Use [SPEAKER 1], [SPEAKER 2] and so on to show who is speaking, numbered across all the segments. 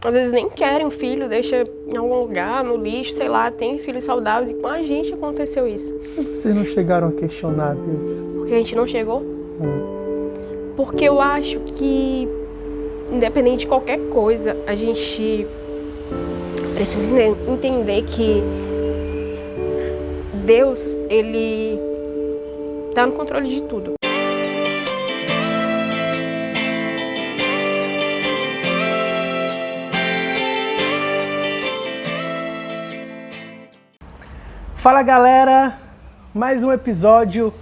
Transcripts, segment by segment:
[SPEAKER 1] às vezes nem querem um filho, deixa em algum lugar, no lixo, sei lá, tem filhos saudáveis. E com a gente aconteceu isso.
[SPEAKER 2] Vocês não chegaram a questionar Deus?
[SPEAKER 1] Porque a gente não chegou? Porque eu acho que, independente de qualquer coisa, a gente precisa entender que Deus, Ele tá no controle de tudo.
[SPEAKER 2] Fala galera, mais um episódio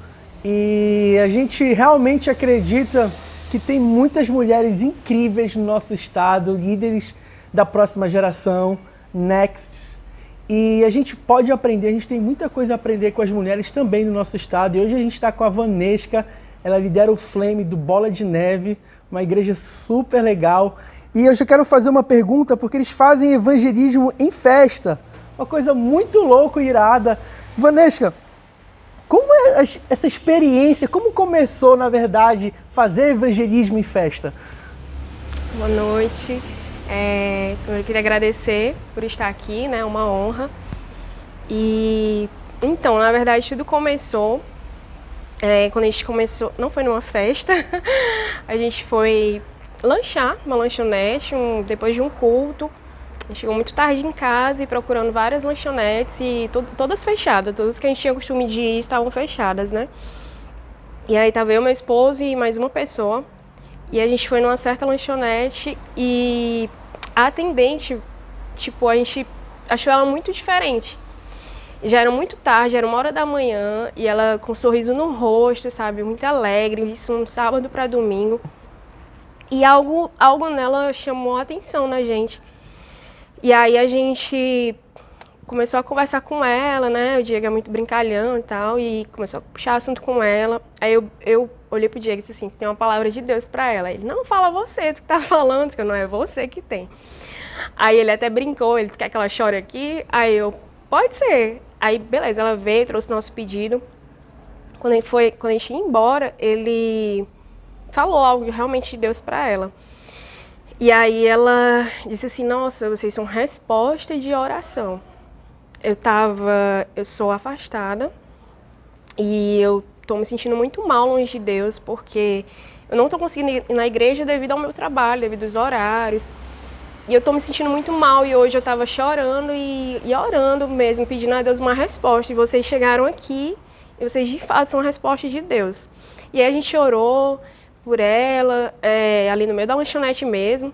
[SPEAKER 2] e a gente realmente acredita que tem muitas mulheres incríveis no nosso estado, líderes da próxima geração, Next. E a gente pode aprender, a gente tem muita coisa a aprender com as mulheres também no nosso estado. E hoje a gente está com a Vanesca, ela lidera o Flame do Bola de Neve, uma igreja super legal. E eu já quero fazer uma pergunta, porque eles fazem evangelismo em festa. Uma coisa muito louca e irada. Vanesca, como é essa experiência, como começou, na verdade, fazer evangelismo em festa?
[SPEAKER 1] Boa noite. Eu queria agradecer por estar aqui, né? É uma honra. E então, na verdade, tudo começou quando a gente começou, não foi numa festa, a gente foi lanchar numa lanchonete depois de um culto. A gente chegou muito tarde em casa e procurando várias lanchonetes e todas fechadas, todas que a gente tinha costume de ir estavam fechadas, né? E aí tava eu, meu esposo e mais uma pessoa. E a gente foi numa certa lanchonete e a atendente, tipo, a gente achou ela muito diferente. Já era muito tarde, era 1h da manhã e ela com um sorriso no rosto, sabe? Muito alegre, isso um sábado para domingo. E algo nela chamou a atenção na gente. E aí a gente começou a conversar com ela, né? O Diego é muito brincalhão e tal, e começou a puxar assunto com ela. Aí eu olhei pro Diego e disse assim, você tem uma palavra de Deus pra ela. Ele, não, fala você, tu que tá falando, que não é você que tem. Aí ele até brincou, ele quer que ela chore aqui? Aí eu, pode ser. Aí beleza, ela veio, trouxe o nosso pedido. Quando a gente ia embora, ele falou algo realmente de Deus pra ela. E aí ela disse assim, nossa, vocês são resposta de oração. Eu sou afastada e eu tô me sentindo muito mal longe de Deus porque eu não tô conseguindo ir na igreja devido ao meu trabalho, devido aos horários. E eu tô me sentindo muito mal e hoje eu tava chorando e orando mesmo, pedindo a Deus uma resposta. E vocês chegaram aqui e vocês de fato são a resposta de Deus. E aí a gente orou por ela, ali no meio da lanchonete mesmo.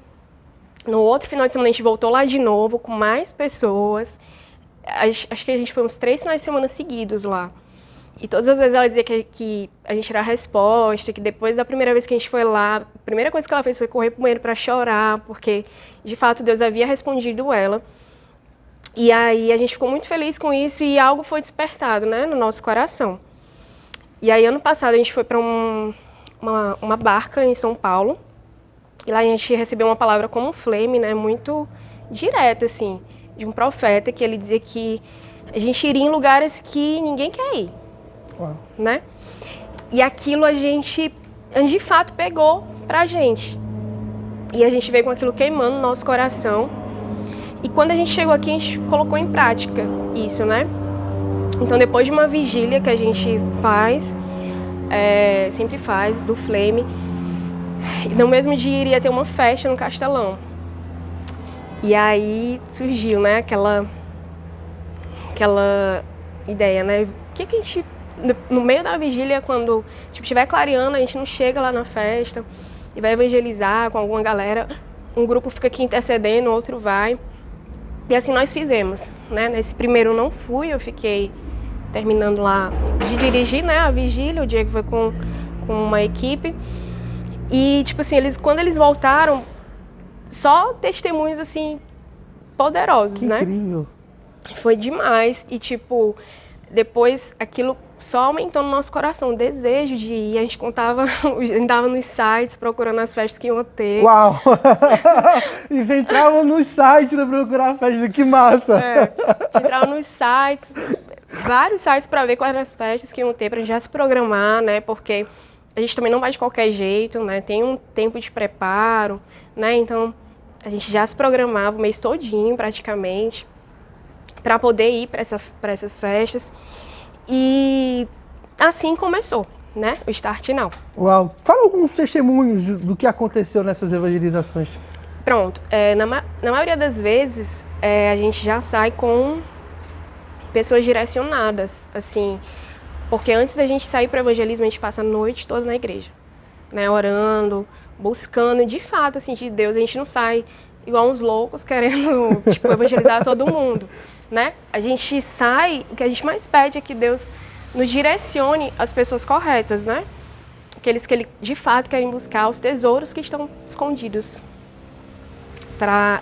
[SPEAKER 1] No outro final de semana a gente voltou lá de novo com mais pessoas. Acho que a gente foi uns 3 finais de semana seguidos lá. E todas as vezes ela dizia que a gente era a resposta, que depois da primeira vez que a gente foi lá, a primeira coisa que ela fez foi correr pro banheiro para chorar, porque de fato Deus havia respondido ela. E aí a gente ficou muito feliz com isso e algo foi despertado, né, no nosso coração. E aí ano passado a gente foi para uma barca em São Paulo. E lá a gente recebeu uma palavra como Flame, né, muito direta, assim, de um profeta, que ele dizia que a gente iria em lugares que ninguém quer ir, né? E aquilo a gente de fato pegou pra gente. E a gente veio com aquilo queimando no nosso coração. E quando a gente chegou aqui, a gente colocou em prática isso, né? Então depois de uma vigília que a gente faz, sempre faz, do Flame, no mesmo dia iria ter uma festa no Castelão. E aí surgiu, né, aquela ideia, né? O que a gente, no meio da vigília, quando estiver clareando, a gente não chega lá na festa e vai evangelizar com alguma galera. Um grupo fica aqui intercedendo, o outro vai. E assim nós fizemos, né? Nesse primeiro não fui, eu fiquei terminando lá de dirigir, né, a vigília. O Diego foi com uma equipe. E, tipo assim, quando eles voltaram, só testemunhos, assim, poderosos, né?
[SPEAKER 2] Incrível.
[SPEAKER 1] Foi demais. E, tipo, depois aquilo só aumentou no nosso coração, o desejo de ir. A gente andava nos sites procurando as festas que iam ter.
[SPEAKER 2] Uau! Eles entravam nos sites para procurar a festa, que massa!
[SPEAKER 1] A gente entrava nos sites, vários sites para ver quais eram as festas que iam ter, pra gente já se programar, né? Porque a gente também não vai de qualquer jeito, né? Tem um tempo de preparo, né? Então, A gente já se programava o mês todinho, praticamente, para poder ir para essas festas. E assim começou, né? O Start Now.
[SPEAKER 2] Uau! Fala alguns testemunhos do que aconteceu nessas evangelizações.
[SPEAKER 1] Pronto. Na maioria das vezes, a gente já sai com pessoas direcionadas, assim, porque antes da gente sair para o evangelismo, a gente passa a noite toda na igreja, né, orando, buscando, de fato, assim, de Deus. A gente não sai igual uns loucos querendo, tipo, evangelizar todo mundo, né? A gente sai, o que a gente mais pede é que Deus nos direcione as pessoas corretas, né? Aqueles que Ele, de fato, querem buscar, os tesouros que estão escondidos,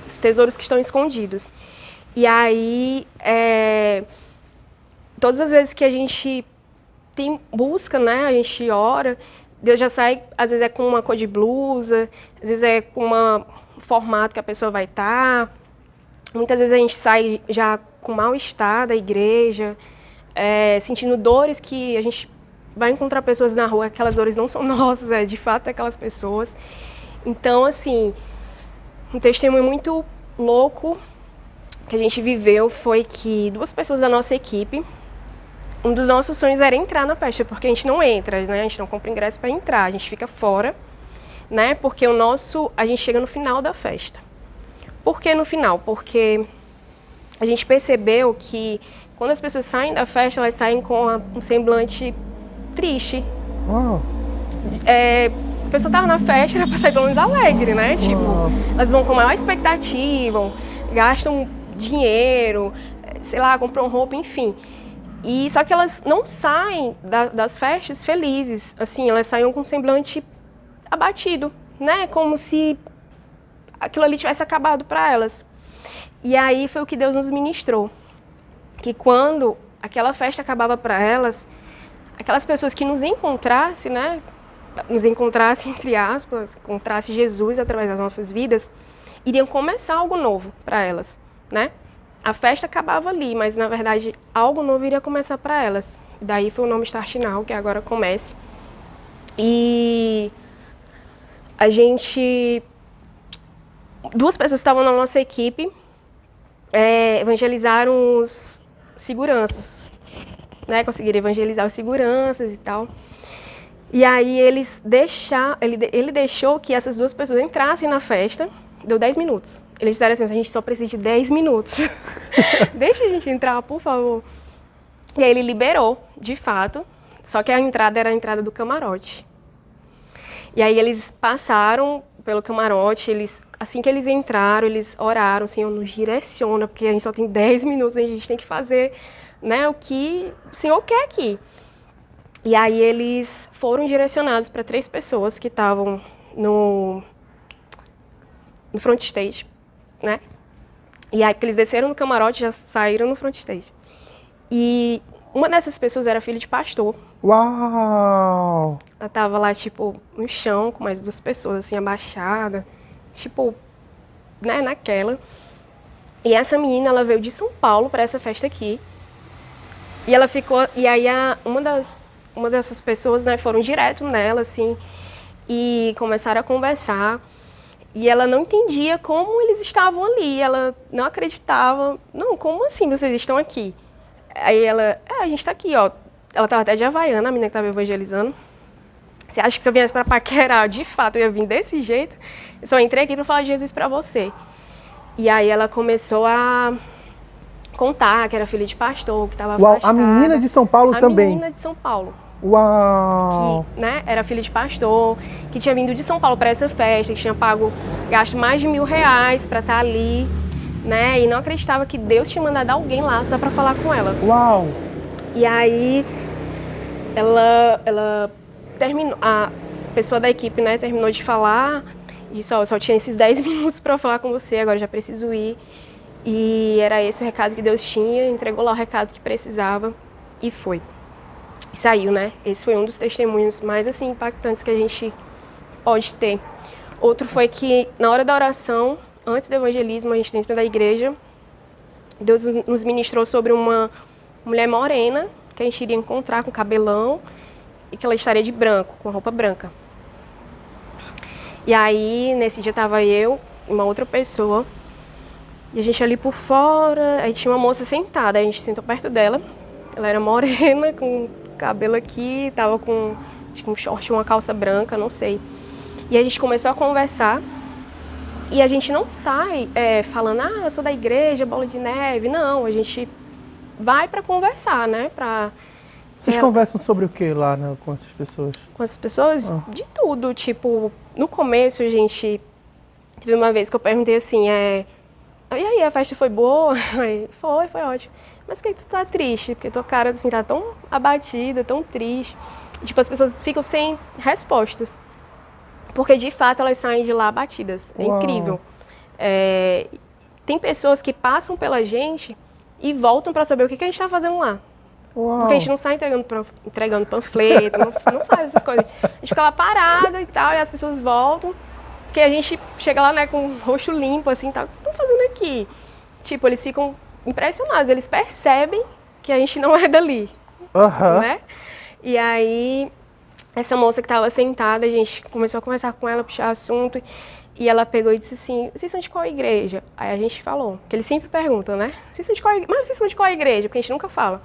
[SPEAKER 1] os tesouros que estão escondidos. E aí, todas as vezes que a gente busca, né, a gente ora, Deus já sai, às vezes é com uma cor de blusa, às vezes é com um formato que a pessoa vai estar. Muitas vezes a gente sai já com mal-estar da igreja, sentindo dores que a gente vai encontrar pessoas na rua, aquelas dores não são nossas, é de fato daquelas pessoas. Então, assim, um testemunho muito louco que a gente viveu foi que 2 pessoas da nossa equipe, um dos nossos sonhos era entrar na festa, porque a gente não entra, né? A gente não compra ingresso para entrar, a gente fica fora, né? Porque a gente chega no final da festa. Por que no final? Porque a gente percebeu que quando as pessoas saem da festa, elas saem com um semblante triste.
[SPEAKER 2] Uau!
[SPEAKER 1] A pessoa estava na festa, era para sair pelo menos alegre, né? Tipo, elas vão com maior expectativa, gastam dinheiro, sei lá, compram roupa, enfim. E só que elas não saem das festas felizes, assim, elas saem com um semblante abatido, né? Como se aquilo ali tivesse acabado para elas. E aí foi o que Deus nos ministrou, que quando aquela festa acabava para elas, aquelas pessoas que nos encontrassem, né? Nos encontrassem, entre aspas, encontrassem Jesus através das nossas vidas, iriam começar algo novo para elas, né? A festa acabava ali, mas na verdade algo novo iria começar para elas. Daí foi o nome Start Now, que agora comece. E a gente... 2 pessoas estavam na nossa equipe, evangelizaram os seguranças, né? Conseguiram evangelizar os seguranças e tal. E aí ele deixou que essas 2 pessoas entrassem na festa, deu 10 minutos. Eles disseram assim, a gente só precisa de 10 minutos. Deixa a gente entrar, por favor. E aí ele liberou, de fato, só que a entrada era a entrada do camarote. E aí eles passaram pelo camarote, assim que eles entraram, eles oraram, Senhor, nos direciona, porque a gente só tem 10 minutos, a gente tem que fazer, né, o que o Senhor quer aqui. E aí eles foram direcionados para 3 pessoas que estavam no front stage, né? E aí, porque eles desceram no camarote, já saíram no front stage. E uma dessas pessoas era filha de pastor.
[SPEAKER 2] Uau!
[SPEAKER 1] Ela tava lá, tipo, no chão, com mais 2 pessoas, assim, abaixada. Tipo, né, naquela. E essa menina, ela veio de São Paulo para essa festa aqui. E ela ficou... E aí, uma dessas pessoas, né, foram direto nela, assim, e começaram a conversar. E ela não entendia como eles estavam ali, ela não acreditava. Não, como assim vocês estão aqui? Aí ela, a gente tá aqui, ó. Ela tava até de Havaiana, a menina que tava evangelizando. Você acha que se eu viesse pra paquerar, de fato, eu ia vir desse jeito? Eu só entrei aqui pra falar de Jesus pra você. E aí ela começou a contar que era filha de pastor, que tava afastada.
[SPEAKER 2] A menina de São Paulo também?
[SPEAKER 1] A menina de São Paulo.
[SPEAKER 2] Uau!
[SPEAKER 1] Que, né, era filha de pastor, que tinha vindo de São Paulo para essa festa, que tinha gasto mais de R$1.000 para estar ali, né? E não acreditava que Deus tinha mandado alguém lá só para falar com ela.
[SPEAKER 2] Uau!
[SPEAKER 1] E aí ela terminou, a pessoa da equipe, né, terminou de falar, e só tinha esses 10 minutos para falar com você, agora já preciso ir. E era esse o recado que Deus tinha, entregou lá o recado que precisava e foi. E saiu, né? Esse foi um dos testemunhos mais, assim, impactantes que a gente pode ter. Outro foi que, na hora da oração, antes do evangelismo, a gente dentro da igreja, Deus nos ministrou sobre uma mulher morena, que a gente iria encontrar com cabelão, e que ela estaria de branco, com roupa branca. E aí, nesse dia estava eu, uma outra pessoa. E a gente ali por fora, aí tinha uma moça sentada, a gente sentou perto dela. Ela era morena, com cabelo aqui, tava com um short, uma calça branca, não sei. E a gente começou a conversar. E a gente não sai falando, eu sou da igreja, bola de neve. Não, a gente vai para conversar, né?
[SPEAKER 2] Vocês conversam sobre o que lá, né, com essas pessoas?
[SPEAKER 1] Com essas pessoas? De tudo. Tipo, no começo a gente... Teve uma vez que eu perguntei assim, e aí, a festa foi boa? Aí, foi ótimo. Mas por que tu tá triste? Porque tua cara, assim, tá tão abatida, tão triste. Tipo, as pessoas ficam sem respostas. Porque, de fato, elas saem de lá abatidas. É incrível. Tem pessoas que passam pela gente e voltam para saber o que a gente tá fazendo lá.
[SPEAKER 2] Uau.
[SPEAKER 1] Porque a gente não sai entregando panfleto, não faz essas coisas. A gente fica lá parada e tal, e as pessoas voltam. Porque a gente chega lá, né, com o rosto limpo, assim, tal. O que vocês estão fazendo aqui? Tipo, eles ficam impressionados, eles percebem que a gente não é dali, né? E aí, essa moça que estava sentada, a gente começou a conversar com ela, puxar assunto, e ela pegou e disse assim, vocês são de qual igreja? Aí a gente falou, porque eles sempre perguntam, né? Vocês são de qual igreja? Mas vocês são de qual igreja? Porque a gente nunca fala.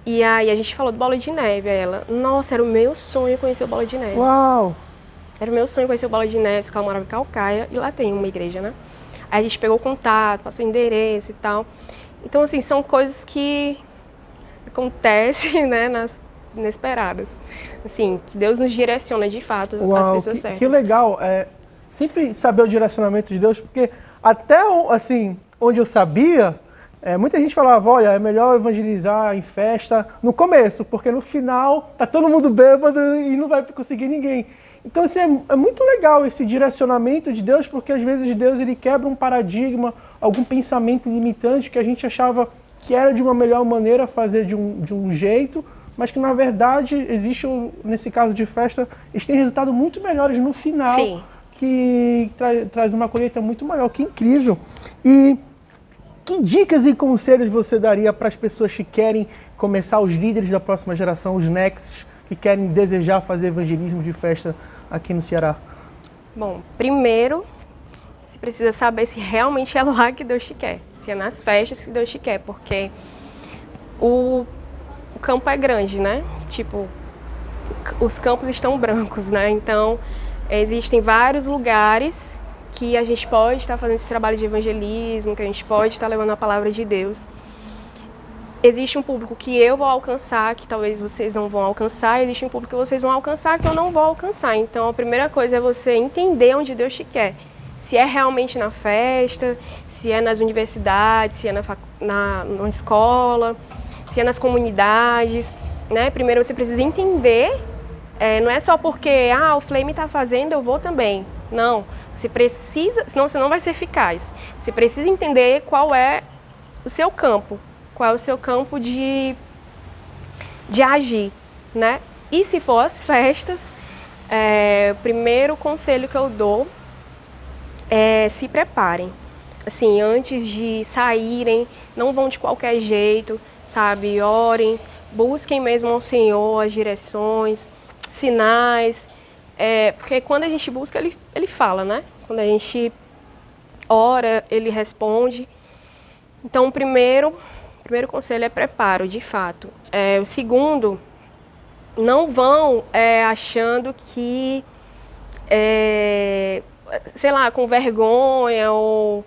[SPEAKER 1] E aí a gente falou do Bola de Neve, aí ela, nossa, era o meu sonho conhecer o Bola de Neve.
[SPEAKER 2] Uau!
[SPEAKER 1] Era o meu sonho conhecer o Bola de Neve, porque ela morava em Calcaia, e lá tem uma igreja, né? Aí a gente pegou o contato, passou o endereço e tal. Então, assim, são coisas que acontecem, né, inesperadas. Assim, que Deus nos direciona, de fato, as pessoas certas.
[SPEAKER 2] Que legal. Sempre saber o direcionamento de Deus, porque até, assim, onde eu sabia, muita gente falava, olha, é melhor evangelizar em festa no começo, porque no final tá todo mundo bêbado e não vai conseguir ninguém. Então, assim, é muito legal esse direcionamento de Deus, porque às vezes Deus ele quebra um paradigma, algum pensamento limitante que a gente achava que era de uma melhor maneira fazer de um jeito, mas que na verdade existe, nesse caso de festa, eles têm resultados muito melhores no final. Sim. Que traz uma colheita muito maior. Que incrível! E que dicas e conselhos você daria para as pessoas que querem começar, os líderes da próxima geração, os Nexts, que querem desejar fazer evangelismo de festa aqui no Ceará?
[SPEAKER 1] Bom, primeiro, você precisa saber se realmente é lá que Deus te quer, se é nas festas que Deus te quer, porque o campo é grande, né? Tipo, os campos estão brancos, né? Então, existem vários lugares que a gente pode estar fazendo esse trabalho de evangelismo, que a gente pode estar levando a palavra de Deus. Existe um público que eu vou alcançar, que talvez vocês não vão alcançar, existe um público que vocês vão alcançar, que eu não vou alcançar. Então, a primeira coisa é você entender onde Deus te quer. Se é realmente na festa, se é nas universidades, se é na escola, se é nas comunidades, né? Primeiro você precisa entender, não é só porque, o Flame está fazendo, eu vou também. Não, você precisa, senão você não vai ser eficaz. Você precisa entender qual é o seu campo. Qual é o seu campo de agir, né? E se for as festas, o primeiro conselho que eu dou é se preparem. Assim, antes de saírem, não vão de qualquer jeito, sabe? Orem, busquem mesmo ao Senhor as direções, sinais, porque quando a gente busca, Ele fala, né? Quando a gente ora, Ele responde. Então, o primeiro conselho é preparo, de fato. O segundo, não vão achando que, sei lá, com vergonha, ou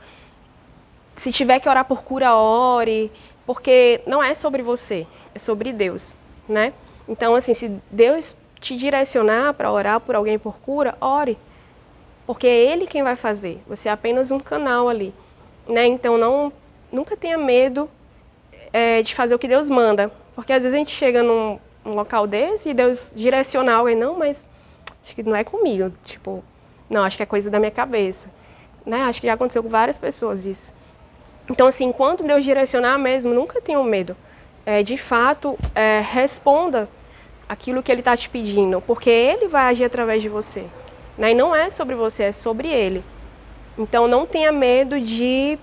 [SPEAKER 1] se tiver que orar por cura, ore, porque não é sobre você, é sobre Deus, né? Então, assim, se Deus te direcionar para orar por alguém por cura, ore, porque é Ele quem vai fazer, você é apenas um canal ali, né? Então, nunca tenha medo de fazer o que Deus manda, porque às vezes a gente chega num local desse e Deus direciona alguém, não, mas acho que não é comigo, tipo, não, acho que é coisa da minha cabeça, né? Acho que já aconteceu com várias pessoas isso. Então, assim, enquanto Deus direcionar mesmo, nunca tenham medo, de fato, responda aquilo que Ele está te pedindo, porque Ele vai agir através de você, né? E não é sobre você, é sobre Ele. Então, não tenha medo de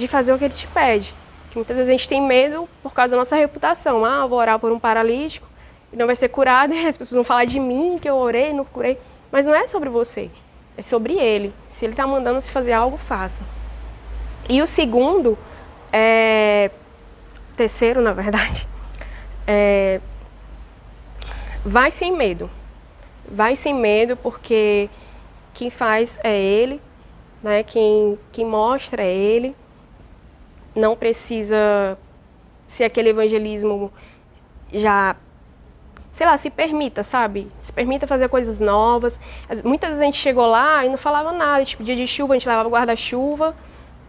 [SPEAKER 1] fazer o que Ele te pede. Muitas vezes a gente tem medo por causa da nossa reputação. Eu vou orar por um paralítico e não vai ser curado, e as pessoas vão falar de mim, que eu orei, não curei. Mas não é sobre você, é sobre ele. Se ele está mandando se fazer algo, faça. E o segundo, terceiro, na verdade, vai sem medo. Vai sem medo, porque quem faz é ele, né? Quem mostra é ele. Não precisa ser aquele evangelismo já, sei lá, se permita, sabe? Se permita fazer coisas novas. Muitas vezes a gente chegou lá e não falava nada. Tipo, dia de chuva, a gente levava guarda-chuva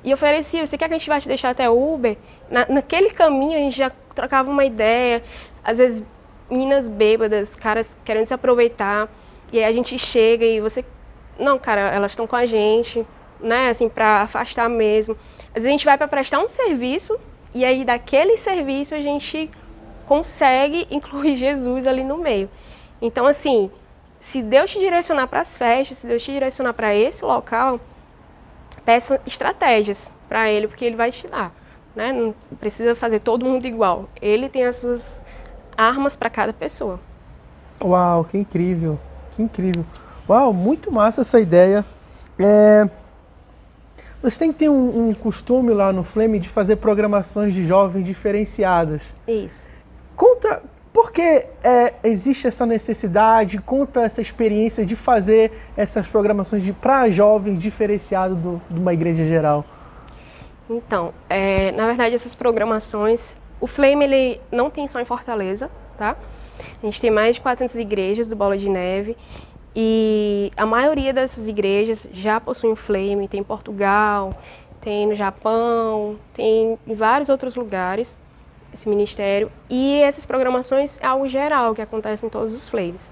[SPEAKER 1] e oferecia: você quer que a gente vá te deixar até Uber? Naquele caminho a gente já trocava uma ideia. Às vezes, meninas bêbadas, caras querendo se aproveitar. E aí a gente chega e você... Não, cara, elas estão com a gente, né? Assim, pra afastar mesmo. Às vezes a gente vai para prestar um serviço e aí daquele serviço a gente consegue incluir Jesus ali no meio. Então, assim, se Deus te direcionar para as festas, se Deus te direcionar para esse local, peça estratégias para Ele, porque Ele vai te dar, né? Não precisa fazer todo mundo igual. Ele tem as suas armas para cada pessoa.
[SPEAKER 2] Uau, que incrível, que incrível. Uau, muito massa essa ideia. Você tem que ter um costume lá no Flame de fazer programações de jovens diferenciadas.
[SPEAKER 1] Isso.
[SPEAKER 2] Conta por que existe essa necessidade, conta essa experiência de fazer essas programações para jovens diferenciados de uma igreja geral.
[SPEAKER 1] Então, na verdade, essas programações, o Flame ele não tem só em Fortaleza, tá? A gente tem mais de 400 igrejas do Bola de Neve e a maioria dessas igrejas já possuem o Flame. Tem em Portugal, tem no Japão, tem em vários outros lugares esse ministério. E essas programações é algo geral que acontece em todos os Flames.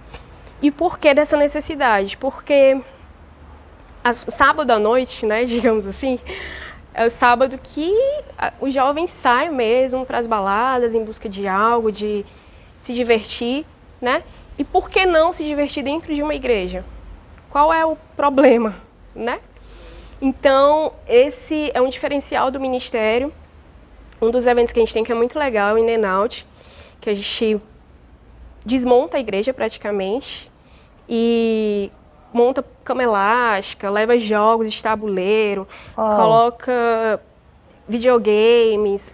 [SPEAKER 1] E por que dessa necessidade? Porque sábado à noite, né, digamos assim, é o sábado que os jovens saem mesmo para as baladas em busca de algo, de se divertir, né? E por que não se divertir dentro de uma igreja? Qual é o problema, né? Então, esse é um diferencial do ministério. Um dos eventos que a gente tem que é muito legal é o In-N-Out, que a gente desmonta a igreja praticamente e monta cama elástica, leva jogos de tabuleiro, coloca videogames,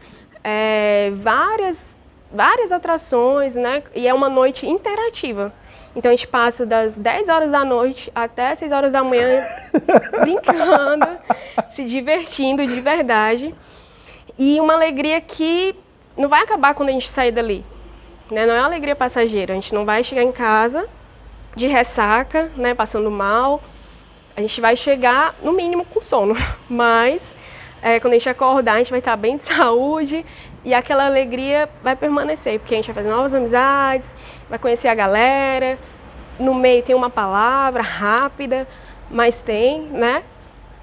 [SPEAKER 1] várias atrações, né? E é uma noite interativa. Então a gente passa das 10 horas da noite até 6 horas da manhã brincando, se divertindo de verdade. E uma alegria que não vai acabar quando a gente sair dali, né? Não é uma alegria passageira. A gente não vai chegar em casa de ressaca, né? Passando mal. A gente vai chegar, no mínimo, com sono. Mas quando a gente acordar, a gente vai estar bem de saúde e aquela alegria vai permanecer, porque a gente vai fazer novas amizades, vai conhecer a galera. No meio tem uma palavra rápida, mas tem, né?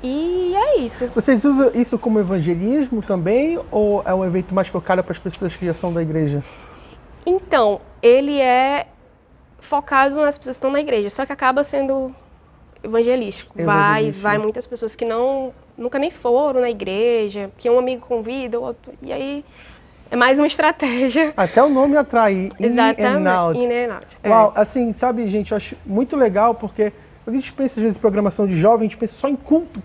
[SPEAKER 1] E é isso.
[SPEAKER 2] Vocês usam isso como evangelismo também, ou é um evento mais focado para as pessoas que já são da igreja?
[SPEAKER 1] Então, ele é focado nas pessoas que estão na igreja, só que acaba sendo evangelístico. Vai muitas pessoas que nunca nem foram na igreja, que um amigo convida, outro, e aí é mais uma estratégia.
[SPEAKER 2] Até o nome atrai.
[SPEAKER 1] Exatamente. In-N-Out.
[SPEAKER 2] Uau, assim, sabe, gente, eu acho muito legal, porque quando a gente pensa, às vezes, em programação de jovem, a gente pensa só em culto,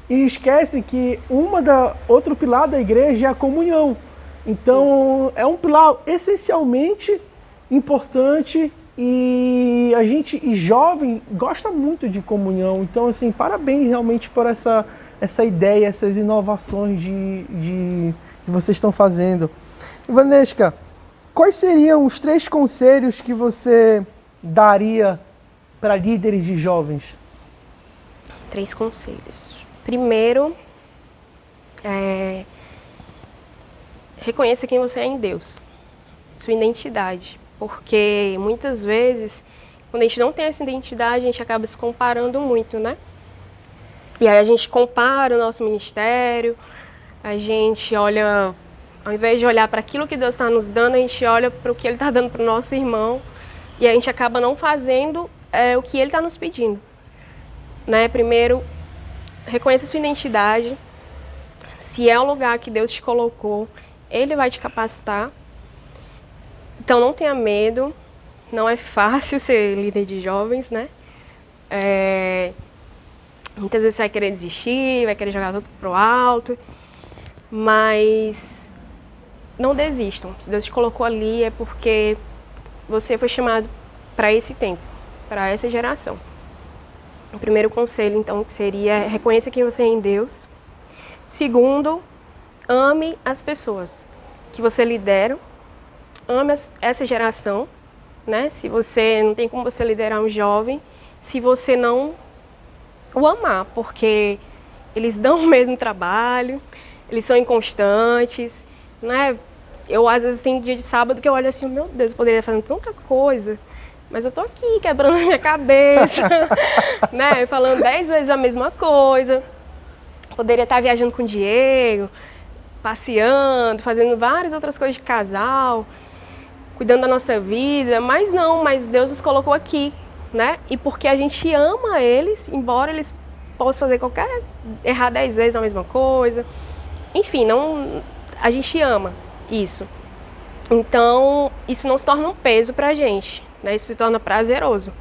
[SPEAKER 2] e esquece que outro pilar da igreja é a comunhão. Então, é um pilar essencialmente importante e jovem gosta muito de comunhão. Então, assim, parabéns realmente por essa ideia, essas inovações que vocês estão fazendo. Vanesca, quais seriam os 3 conselhos que você daria para líderes de jovens?
[SPEAKER 1] 3 conselhos. Primeiro, reconheça quem você é em Deus, sua identidade. Porque muitas vezes, quando a gente não tem essa identidade, a gente acaba se comparando muito, né? E aí a gente compara o nosso ministério, a gente olha, ao invés de olhar para aquilo que Deus está nos dando, a gente olha para o que Ele está dando para o nosso irmão, e a gente acaba não fazendo o que Ele está nos pedindo, né? Primeiro, reconheça sua identidade. Se é o lugar que Deus te colocou, Ele vai te capacitar. Então não tenha medo, não é fácil ser líder de jovens, né? Muitas vezes você vai querer desistir, vai querer jogar tudo pro alto, mas não desistam. Se Deus te colocou ali é porque você foi chamado para esse tempo, para essa geração. O primeiro conselho, então, que seria reconheça quem você é em Deus. Segundo, ame as pessoas que você lidera, ame essa geração, né? Se você não tem como você liderar um jovem, se você não o amar, porque eles dão o mesmo trabalho, eles são inconstantes, né? Eu às vezes tem dia de sábado que eu olho assim, meu Deus, eu poderia fazer tanta coisa, mas eu tô aqui quebrando a minha cabeça, né? Falando 10 vezes a mesma coisa. Poderia estar viajando com o Diego, passeando, fazendo várias outras coisas de casal, cuidando da nossa vida, mas não, mas Deus nos colocou aqui, né? E porque a gente ama eles, embora eles possam fazer errar 10 vezes a mesma coisa, enfim, não, a gente ama isso. Então, isso não se torna um peso pra gente, né? Isso se torna prazeroso.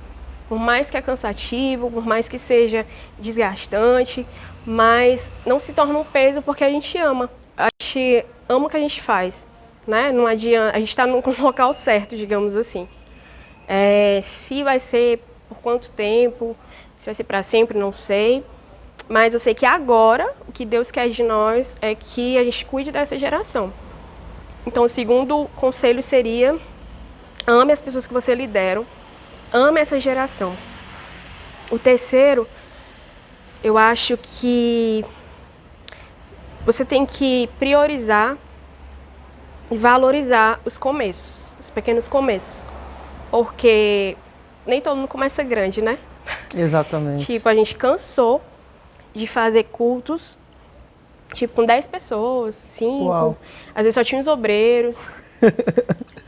[SPEAKER 1] Por mais que é cansativo, por mais que seja desgastante, mas não se torna um peso porque a gente ama. A gente ama o que a gente faz, né? Não adianta, a gente está no local certo, digamos assim. Se vai ser por quanto tempo, se vai ser para sempre, não sei. Mas eu sei que agora, o que Deus quer de nós é que a gente cuide dessa geração. Então, o segundo conselho seria, ame as pessoas que você lidera, ame essa geração. O terceiro, eu acho que você tem que priorizar e valorizar os começos, os pequenos começos. Porque nem todo mundo começa grande, né?
[SPEAKER 2] Exatamente.
[SPEAKER 1] Tipo, a gente cansou de fazer cultos, tipo, com 10 pessoas, 5.
[SPEAKER 2] Uau.
[SPEAKER 1] Às vezes só tinha os obreiros.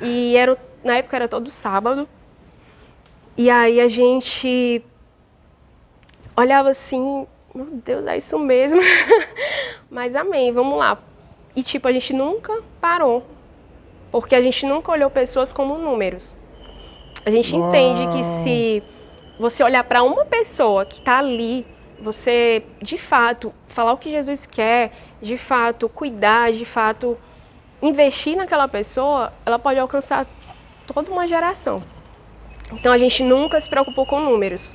[SPEAKER 1] E na época era todo sábado. E aí a gente olhava assim, meu Deus, é isso mesmo. Mas amém, vamos lá. E tipo, a gente nunca parou. Porque a gente nunca olhou pessoas como números. A gente entende que se você olhar para uma pessoa que está ali, você, de fato, falar o que Jesus quer, de fato, cuidar, de fato, investir naquela pessoa, ela pode alcançar toda uma geração. Então, a gente nunca se preocupou com números.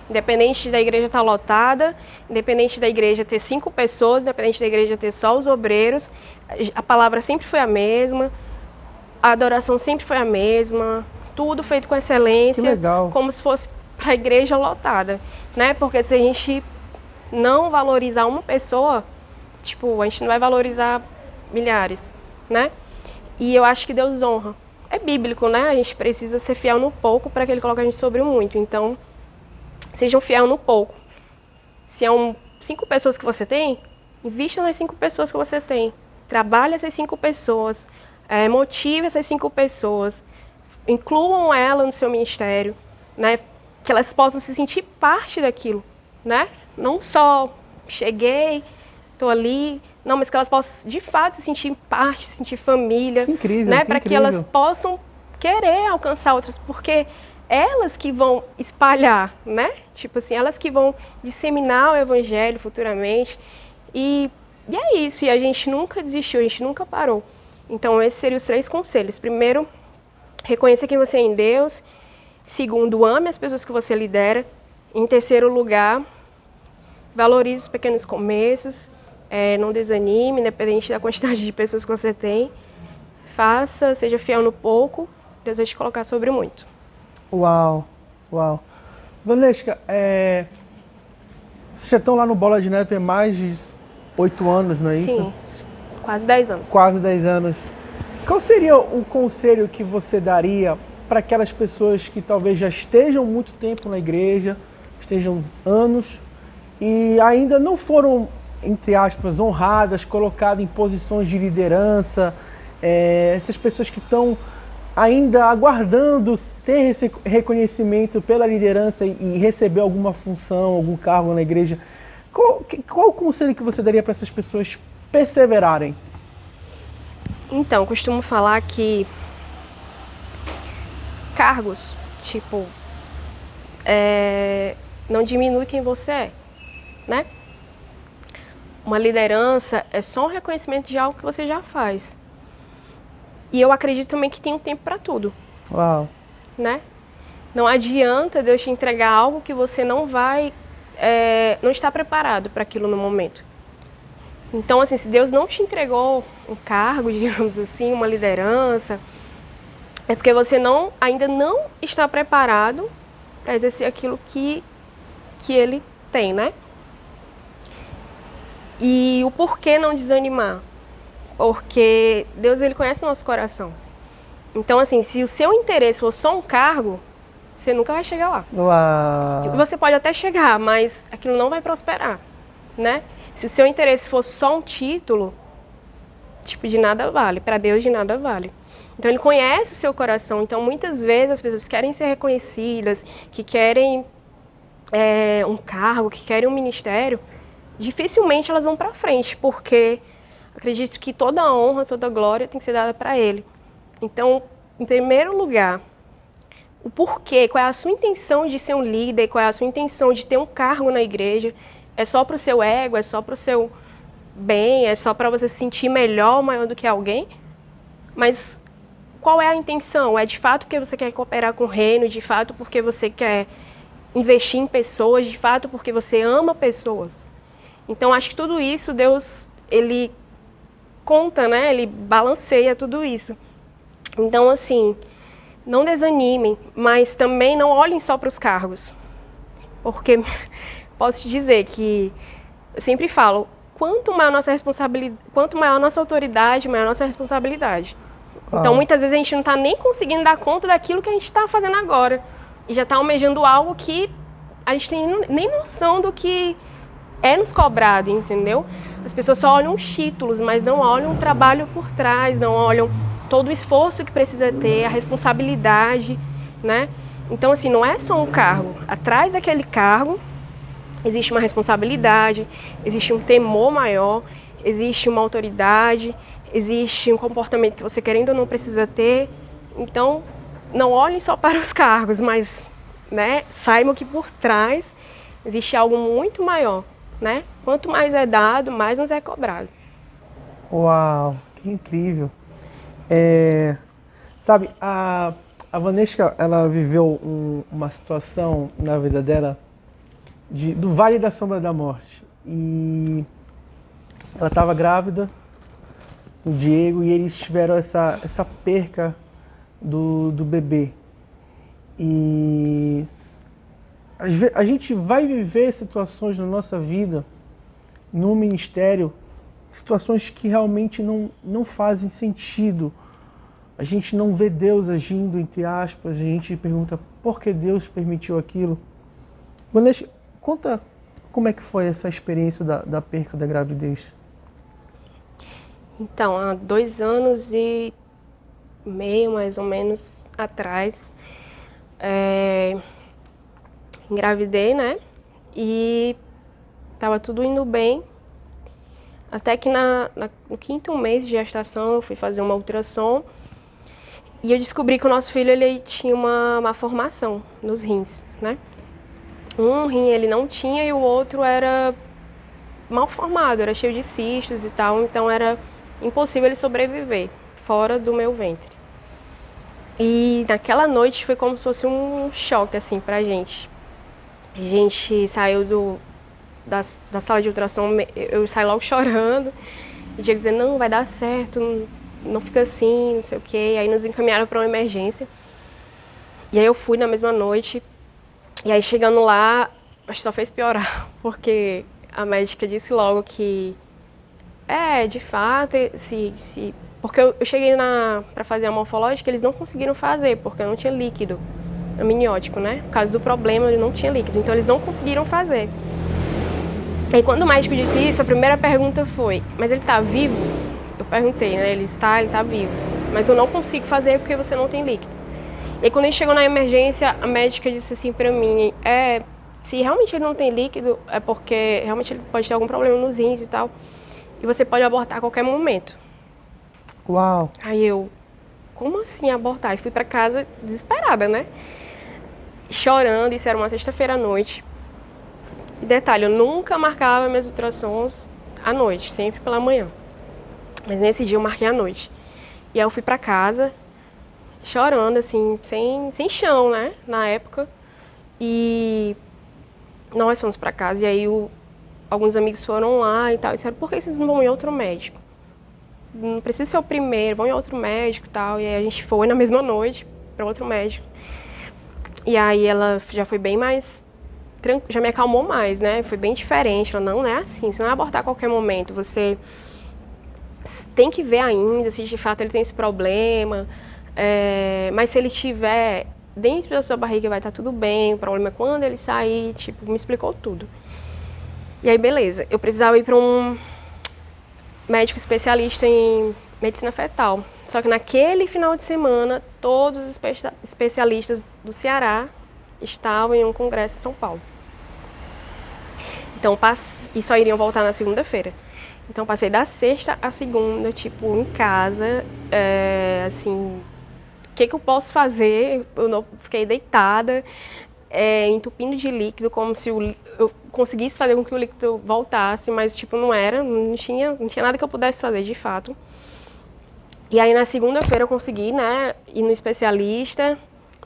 [SPEAKER 1] Independente da igreja estar lotada, independente da igreja ter 5 pessoas, independente da igreja ter só os obreiros, a palavra sempre foi a mesma, a adoração sempre foi a mesma, tudo feito com excelência,
[SPEAKER 2] que legal.
[SPEAKER 1] Como se fosse para a igreja lotada, né? Porque se a gente não valorizar uma pessoa, tipo, a gente não vai valorizar milhares, né? E eu acho que Deus honra. É bíblico, né? A gente precisa ser fiel no pouco para que Ele coloque a gente sobre o muito. Então, sejam fiel no pouco. Se é 5 pessoas que você tem, invista nas 5 pessoas que você tem. Trabalhe essas 5 pessoas. Motive essas 5 pessoas. Incluam ela no seu ministério, né? Que elas possam se sentir parte daquilo, né? Não só cheguei, estou ali, não, mas que elas possam de fato se sentir parte, se sentir família,
[SPEAKER 2] que incrível,
[SPEAKER 1] né? Para que elas possam querer alcançar outras, porque elas que vão espalhar, né? Tipo assim, elas que vão disseminar o evangelho futuramente. E é isso, e a gente nunca desistiu, a gente nunca parou. Então, esses seriam os 3 conselhos. Primeiro, reconheça quem você é em Deus. Segundo, ame as pessoas que você lidera. Em terceiro lugar, valorize os pequenos começos. Não desanime, independente da quantidade de pessoas que você tem. Seja fiel no pouco. Deus vai te colocar sobre muito.
[SPEAKER 2] Uau, uau. Valesca, vocês já estão lá no Bola de Neve há mais de 8 anos, não é isso?
[SPEAKER 1] Sim, quase 10 anos.
[SPEAKER 2] Quase 10 anos. Qual seria o conselho que você daria para aquelas pessoas que talvez já estejam muito tempo na igreja, estejam anos, e ainda não foram, entre aspas, honradas, colocadas em posições de liderança, essas pessoas que estão ainda aguardando ter esse reconhecimento pela liderança e receber alguma função, algum cargo na igreja. Qual o conselho que você daria para essas pessoas perseverarem?
[SPEAKER 1] Então, costumo falar que cargos, tipo, não diminui quem você é, né? Uma liderança é só um reconhecimento de algo que você já faz. E eu acredito também que tem um tempo para tudo.
[SPEAKER 2] Uau.
[SPEAKER 1] Né? Não adianta Deus te entregar algo que você não está preparado para aquilo no momento. Então, assim, se Deus não te entregou um cargo, digamos assim, uma liderança, é porque você ainda não está preparado para exercer aquilo que Ele tem, né? E o porquê não desanimar? Porque Deus, Ele conhece o nosso coração. Então, assim, se o seu interesse for só um cargo, você nunca vai chegar lá.
[SPEAKER 2] Uau.
[SPEAKER 1] Você pode até chegar, mas aquilo não vai prosperar, né? Se o seu interesse for só um título, tipo, de nada vale. Para Deus, de nada vale. Então, Ele conhece o seu coração. Então, muitas vezes, as pessoas querem ser reconhecidas, que querem um cargo, que querem um ministério, dificilmente elas vão para frente, porque acredito que toda a honra, toda a glória tem que ser dada para Ele. Então, em primeiro lugar, o porquê, qual é a sua intenção de ser um líder, qual é a sua intenção de ter um cargo na igreja, é só para o seu ego, é só para o seu bem, é só para você se sentir melhor, maior do que alguém, mas qual é a intenção? É de fato porque você quer cooperar com o reino, de fato porque você quer investir em pessoas, de fato porque você ama pessoas. Então, acho que tudo isso, Deus, Ele conta, né? Ele balanceia tudo isso. Então, assim, não desanimem, mas também não olhem só para os cargos. Porque posso te dizer que eu sempre falo, quanto maior a nossa responsabilidade, quanto maior a nossa autoridade, maior a nossa responsabilidade. Então, muitas vezes a gente não está nem conseguindo dar conta daquilo que a gente está fazendo agora. E já está almejando algo que a gente tem nem noção do que é nos cobrado, entendeu? As pessoas só olham os títulos, mas não olham o trabalho por trás, não olham todo o esforço que precisa ter, a responsabilidade, né? Então, assim, não é só um cargo. Atrás daquele cargo existe uma responsabilidade, existe um temor maior, existe uma autoridade, existe um comportamento que você querendo ou não precisa ter. Então, não olhem só para os cargos, mas, né, saibam que por trás existe algo muito maior, né? Quanto mais é dado, mais nos é cobrado.
[SPEAKER 2] Uau, que incrível. Sabe, a Vanessa, ela viveu uma situação na vida dela do Vale da Sombra da Morte. E ela estava grávida do Diego e eles tiveram essa perca do bebê. E a gente vai viver situações na nossa vida, no ministério, situações que realmente não fazem sentido. A gente não vê Deus agindo, entre aspas, a gente pergunta por que Deus permitiu aquilo. Vanessa, conta como é que foi essa experiência da perca da gravidez.
[SPEAKER 1] Então, há 2 anos e meio, mais ou menos, atrás, engravidei, né? E estava tudo indo bem. Até que no 5º mês de gestação eu fui fazer uma ultrassom e eu descobri que o nosso filho ele tinha uma malformação nos rins, né? Um rim ele não tinha e o outro era mal formado, era cheio de cistos e tal, então era impossível ele sobreviver fora do meu ventre. E naquela noite foi como se fosse um choque assim pra gente. A gente saiu da sala de ultrassom, eu saí logo chorando. E tinha que dizer, não, vai dar certo, não fica assim, não sei o quê. Aí nos encaminharam para uma emergência. E aí eu fui na mesma noite. E aí chegando lá, acho que só fez piorar, porque a médica disse logo que de fato, porque eu cheguei para fazer a morfológica, eles não conseguiram fazer, porque eu não tinha líquido amniótico, né? Por causa do problema, ele não tinha líquido, então eles não conseguiram fazer. E quando o médico disse isso, a primeira pergunta foi, mas ele tá vivo? Eu perguntei, né? Ele tá vivo. Mas eu não consigo fazer porque você não tem líquido. E aí, quando ele chegou na emergência, a médica disse assim pra mim, se realmente ele não tem líquido, é porque realmente ele pode ter algum problema nos rins e tal. E você pode abortar a qualquer momento.
[SPEAKER 2] Uau!
[SPEAKER 1] Aí eu, como assim abortar? E fui pra casa desesperada, né? Chorando, isso era uma sexta-feira à noite. E detalhe, eu nunca marcava minhas ultrassons à noite, sempre pela manhã. Mas nesse dia eu marquei à noite. E aí eu fui pra casa, chorando, assim, sem chão, né, na época. E nós fomos pra casa, e aí alguns amigos foram lá e tal, e disseram, por que vocês não vão em outro médico? Não precisa ser o primeiro, vão em outro médico e tal. E aí a gente foi na mesma noite pra outro médico. E aí ela já foi bem mais, já me acalmou mais, né, foi bem diferente. Ela, não é assim, você não vai abortar a qualquer momento, você tem que ver ainda se de fato ele tem esse problema, mas se ele tiver dentro da sua barriga vai estar tudo bem, o problema é quando ele sair, tipo, me explicou tudo. E aí, beleza, eu precisava ir para um médico especialista em medicina fetal. Só que naquele final de semana, todos os especialistas do Ceará estavam em um congresso em São Paulo. Então, e só iriam voltar na segunda-feira. Então, passei da sexta à segunda, tipo, em casa, assim, o que eu posso fazer? Eu não, fiquei deitada, entupindo de líquido, como se eu conseguisse fazer com que o líquido voltasse, mas, tipo, não tinha nada que eu pudesse fazer, de fato. E aí, na segunda-feira, eu consegui, né, ir no especialista,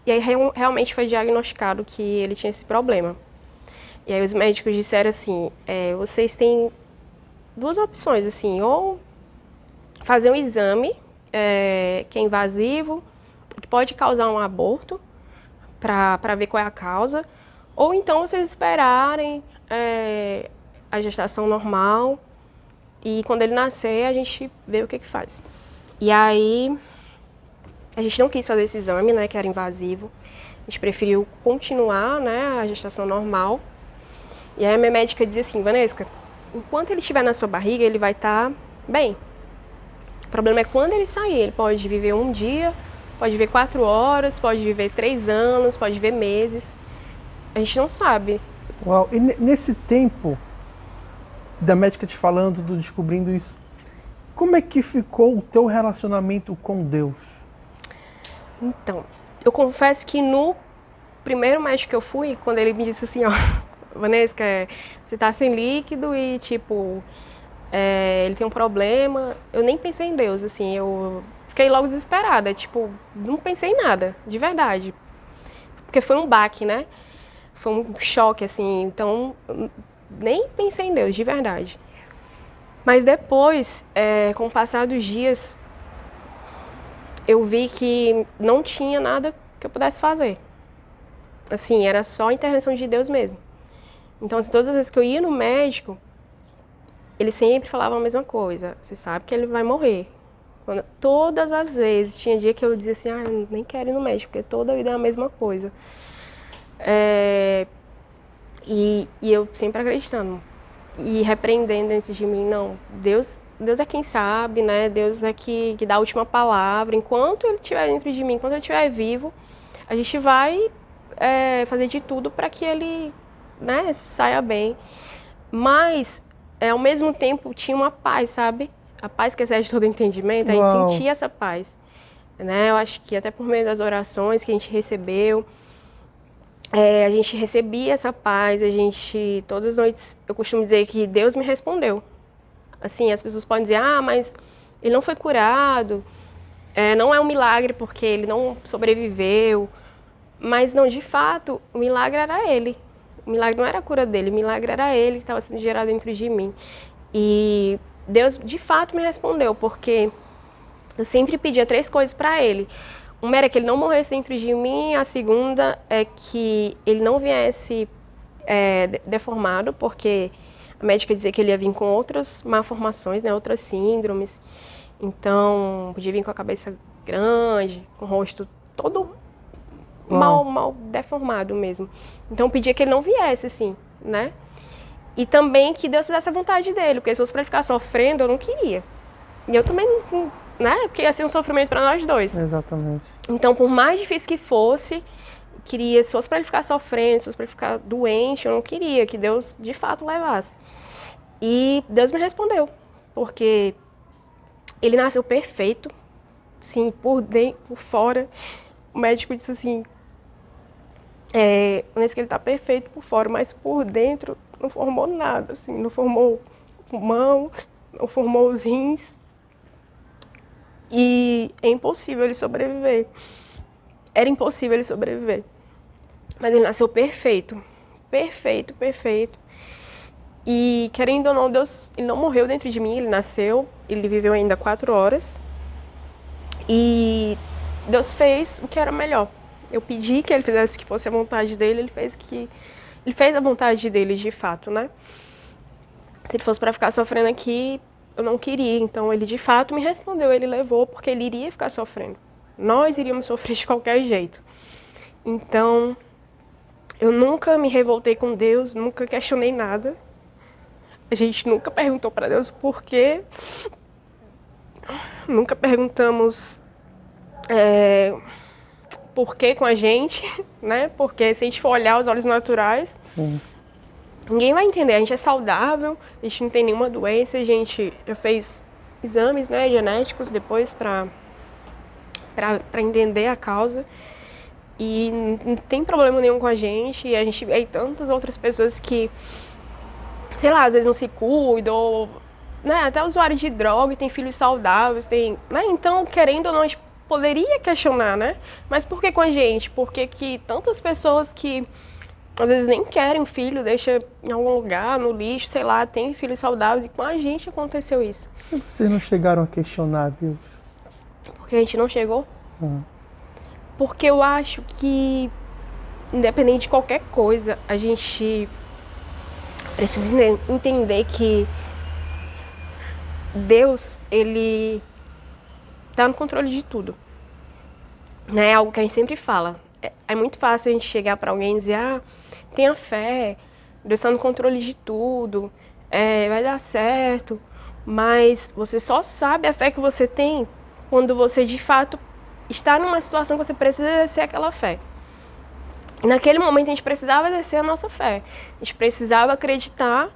[SPEAKER 1] e aí realmente foi diagnosticado que ele tinha esse problema. E aí os médicos disseram assim, vocês têm duas opções, assim, ou fazer um exame que é invasivo, que pode causar um aborto, para ver qual é a causa, ou então vocês esperarem a gestação normal e quando ele nascer a gente vê o que faz. E aí a gente não quis fazer esse exame, né, que era invasivo, a gente preferiu continuar, né, a gestação normal. E aí a minha médica dizia assim, Vanessa, enquanto ele estiver na sua barriga, ele vai estar bem. O problema é quando ele sair, ele pode viver um dia, pode viver 4 horas, pode viver 3 anos, pode viver meses. A gente não sabe.
[SPEAKER 2] Uau, e nesse tempo da médica te falando, descobrindo isso, como é que ficou o teu relacionamento com Deus?
[SPEAKER 1] Então, eu confesso que no primeiro médico que eu fui, quando ele me disse assim, ó, Vanessa, você tá sem líquido e, tipo, ele tem um problema, eu nem pensei em Deus, assim, eu fiquei logo desesperada, tipo, não pensei em nada, de verdade. Porque foi um baque, né? Foi um choque, assim, então nem pensei em Deus, de verdade. Mas depois, com o passar dos dias, eu vi que não tinha nada que eu pudesse fazer. Assim, era só a intervenção de Deus mesmo. Então, assim, todas as vezes que eu ia no médico, ele sempre falava a mesma coisa. Você sabe que ele vai morrer. Todas as vezes, tinha dia que eu dizia assim, eu nem quero ir no médico, porque toda vida é a mesma coisa. E eu sempre acreditando. E repreendendo dentro de mim, não, Deus é quem sabe, né? Deus é que dá a última palavra. Enquanto ele estiver dentro de mim, enquanto ele estiver vivo, a gente vai fazer de tudo para que ele, né, saia bem. Mas, ao mesmo tempo, tinha uma paz, sabe? A paz que excede todo entendimento, a gente sentia essa paz. Né? Eu acho que até por meio das orações que a gente recebeu, a gente recebia essa paz, todas as noites, eu costumo dizer que Deus me respondeu. Assim, as pessoas podem dizer, mas ele não foi curado, não é um milagre porque ele não sobreviveu. Mas não, de fato, o milagre era ele. O milagre não era a cura dele, o milagre era ele que estava sendo gerado dentro de mim. E Deus, de fato, me respondeu, porque eu sempre pedia 3 coisas para ele. Uma era que ele não morresse dentro de mim, a segunda é que ele não viesse deformado, porque a médica dizia que ele ia vir com outras malformações, né, outras síndromes. Então, podia vir com a cabeça grande, com o rosto todo mal deformado mesmo. Então, eu pedia que ele não viesse, assim, né? E também que Deus fizesse a vontade dele, porque se fosse para ficar sofrendo, eu não queria. E eu também não, né? Porque ia ser um sofrimento para nós dois.
[SPEAKER 2] Exatamente.
[SPEAKER 1] Então, por mais difícil que fosse, se fosse para ele ficar sofrendo, se fosse para ele ficar doente, eu não queria que Deus de fato levasse. E Deus me respondeu, porque ele nasceu perfeito, sim, por dentro, por fora. O médico disse assim, nesse que ele tá perfeito por fora, mas por dentro não formou nada, assim, não formou o pulmão, não formou os rins. E é impossível ele sobreviver. Era impossível ele sobreviver. Mas ele nasceu perfeito. Perfeito, perfeito. E querendo ou não, Deus, ele não morreu dentro de mim, ele nasceu, ele viveu ainda 4 horas. E Deus fez o que era melhor. Eu pedi que ele fizesse que fosse a vontade dele, ele fez a vontade dele de fato, né? Se ele fosse para ficar sofrendo aqui, eu não queria. Então ele de fato me respondeu, ele levou porque ele iria ficar sofrendo. Nós iríamos sofrer de qualquer jeito. Então, eu nunca me revoltei com Deus, nunca questionei nada. A gente nunca perguntou para Deus o porquê. Nunca perguntamos por que com a gente, né? Porque se a gente for olhar os olhos naturais,
[SPEAKER 2] Sim.
[SPEAKER 1] ninguém vai entender. A gente é saudável, a gente não tem nenhuma doença, a gente já fez exames, né, genéticos depois para entender a causa. E não tem problema nenhum com a gente. E a gente vê tantas outras pessoas que, sei lá, às vezes não se cuidam, ou, né, até usuários de droga, tem filhos saudáveis, tem, né? Então, querendo ou não, a gente poderia questionar, né? Mas por que com a gente? Por que que tantas pessoas que às vezes nem querem um filho, deixa em algum lugar, no lixo, sei lá, tem filhos saudáveis, e com a gente aconteceu isso?
[SPEAKER 2] Se vocês não chegaram a questionar Deus?
[SPEAKER 1] Porque a gente não chegou? Porque eu acho que, independente de qualquer coisa, a gente precisa entender que Deus, ele tá no controle de tudo. Né? É algo que a gente sempre fala. É muito fácil a gente chegar para alguém e dizer, tenha fé, Deus está no controle de tudo, vai dar certo. Mas você só sabe a fé que você tem quando você, de fato, está numa situação que você precisa exercer aquela fé. E naquele momento a gente precisava exercer a nossa fé. A gente precisava acreditar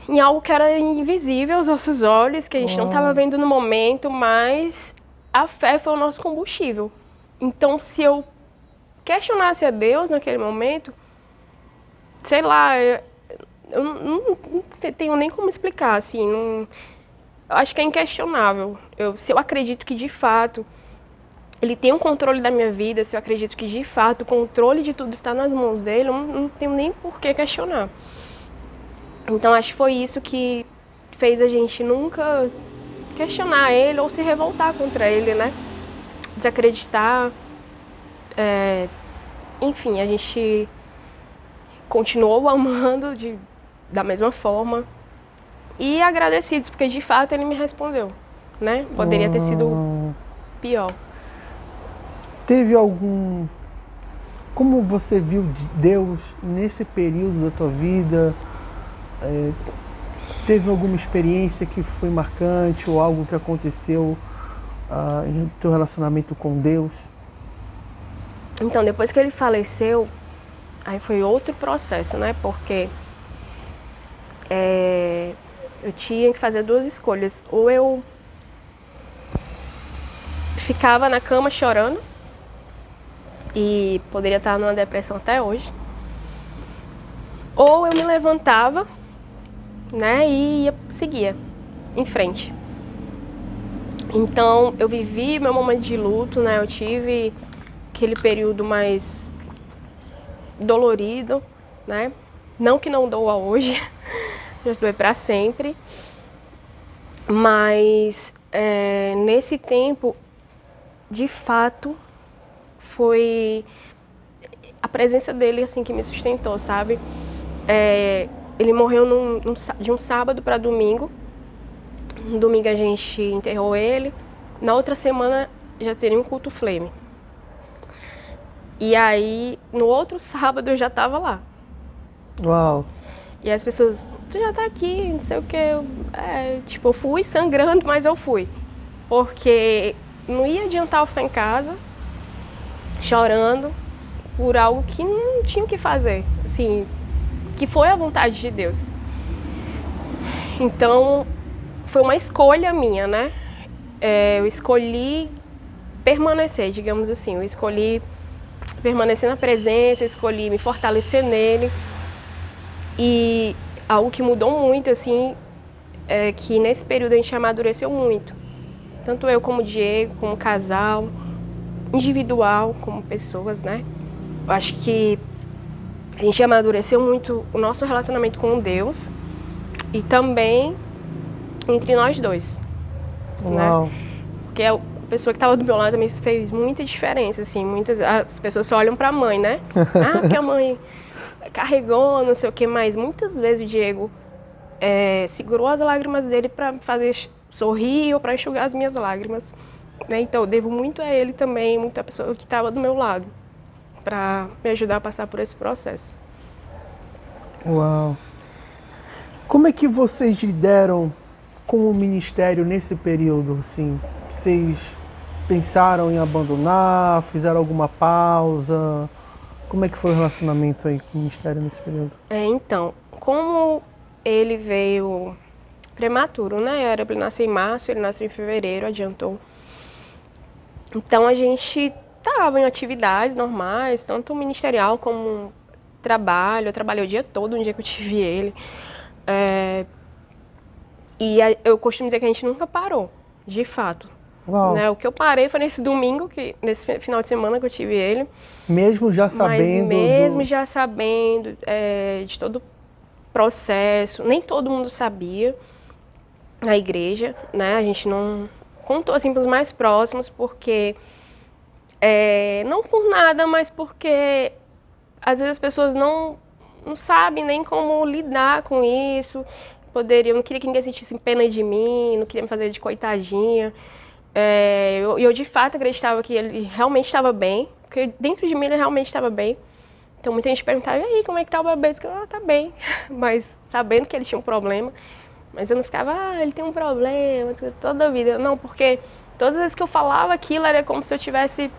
[SPEAKER 1] em algo que era invisível aos nossos olhos, que a gente não estava vendo no momento, mas a fé foi o nosso combustível. Então, se eu questionasse a Deus naquele momento, sei lá, eu não tenho nem como explicar, assim, eu acho que é inquestionável. Se eu acredito que, de fato, Ele tem o controle da minha vida, se eu acredito que, de fato, o controle de tudo está nas mãos dele, eu não tenho nem por que questionar. Então, acho que foi isso que fez a gente nunca questionar ele ou se revoltar contra ele, né? Desacreditar. Enfim, a gente continuou amando da mesma forma e agradecidos, porque de fato ele me respondeu, né? Poderia ter sido pior.
[SPEAKER 2] Teve algum... Como você viu Deus nesse período da tua vida? Teve alguma experiência que foi marcante ou algo que aconteceu em teu relacionamento com Deus?
[SPEAKER 1] Então, depois que ele faleceu, aí foi outro processo, né? Porque eu tinha que fazer 2 escolhas. Ou eu ficava na cama chorando, e poderia estar numa depressão até hoje. Ou eu me levantava, né, e seguia em frente. Então, eu vivi meu momento de luto, né? Eu tive aquele período mais dolorido, né? Não que não doa hoje, já doei para sempre. Mas nesse tempo, de fato, foi a presença dele assim que me sustentou, sabe? Ele morreu de um sábado para domingo. No domingo a gente enterrou ele. Na outra semana já teria um culto flame. E aí, no outro sábado eu já tava lá.
[SPEAKER 2] Uau!
[SPEAKER 1] E as pessoas, tu já tá aqui, não sei o que. Eu fui sangrando, mas eu fui. Porque não ia adiantar eu ficar em casa, chorando, por algo que não tinha o que fazer. Assim, que foi a vontade de Deus. Então, foi uma escolha minha, né? Eu escolhi permanecer, digamos assim. Eu escolhi permanecer na presença, eu escolhi me fortalecer nele. E algo que mudou muito, assim, é que nesse período a gente amadureceu muito. Tanto eu como o Diego, como casal, individual, como pessoas, né? Eu acho que a gente amadureceu muito o nosso relacionamento com Deus e também entre nós dois,
[SPEAKER 2] Uau.
[SPEAKER 1] né? Porque a pessoa que estava do meu lado também fez muita diferença, assim, muitas as pessoas só olham para a mãe, né? Ah, porque a mãe carregou, não sei o que, mas muitas vezes o Diego segurou as lágrimas dele para fazer sorrir ou para enxugar as minhas lágrimas, né? Então eu devo muito a ele também, muito a pessoa que estava do meu lado, para me ajudar a passar por esse processo.
[SPEAKER 2] Uau. Como é que vocês lidaram com o ministério nesse período? Assim, vocês pensaram em abandonar, fizeram alguma pausa? Como é que foi o relacionamento aí com o ministério nesse período?
[SPEAKER 1] Então, como ele veio prematuro, né? Era para ele nascer em março, ele nasceu em fevereiro, adiantou. Então a gente estava em atividades normais, tanto ministerial como trabalho. Eu trabalhei o dia todo, um dia que eu tive ele. Eu costumo dizer que a gente nunca parou, de fato.
[SPEAKER 2] Uau.
[SPEAKER 1] Né? O que eu parei foi nesse domingo, nesse final de semana que eu tive ele.
[SPEAKER 2] Mesmo já
[SPEAKER 1] Mas
[SPEAKER 2] sabendo
[SPEAKER 1] mesmo já sabendo de todo o processo, nem todo mundo sabia na igreja, né? A gente não contou assim para os mais próximos, porque não por nada, mas porque às vezes as pessoas não sabem nem como lidar com isso. Eu não queria que ninguém sentisse pena de mim, não queria me fazer de coitadinha. Eu de fato acreditava que ele realmente estava bem, porque dentro de mim ele realmente estava bem. Então muita gente perguntava, e aí, como é que tá o bebê? Eu disse, tá bem, mas sabendo que ele tinha um problema. Mas eu não ficava, ele tem um problema, toda a vida. Não, porque todas as vezes que eu falava aquilo era como se eu tivesse,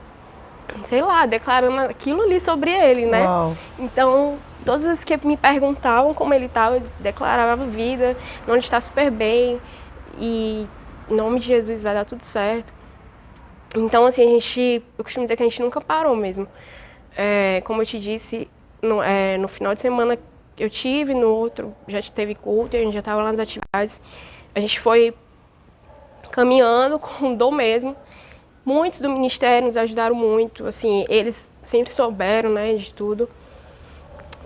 [SPEAKER 1] sei lá, declarando aquilo ali sobre ele, né?
[SPEAKER 2] Uau.
[SPEAKER 1] Então, todas as vezes que me perguntavam como ele estava, eu declarava a vida, não, ele está super bem, e em nome de Jesus vai dar tudo certo. Então, assim, eu costumo dizer que a gente nunca parou mesmo. Como eu te disse, no final de semana eu tive, no outro já teve culto, a gente já estava lá nas atividades. A gente foi caminhando com dor mesmo. Muitos do ministério nos ajudaram muito, assim, eles sempre souberam, né, de tudo,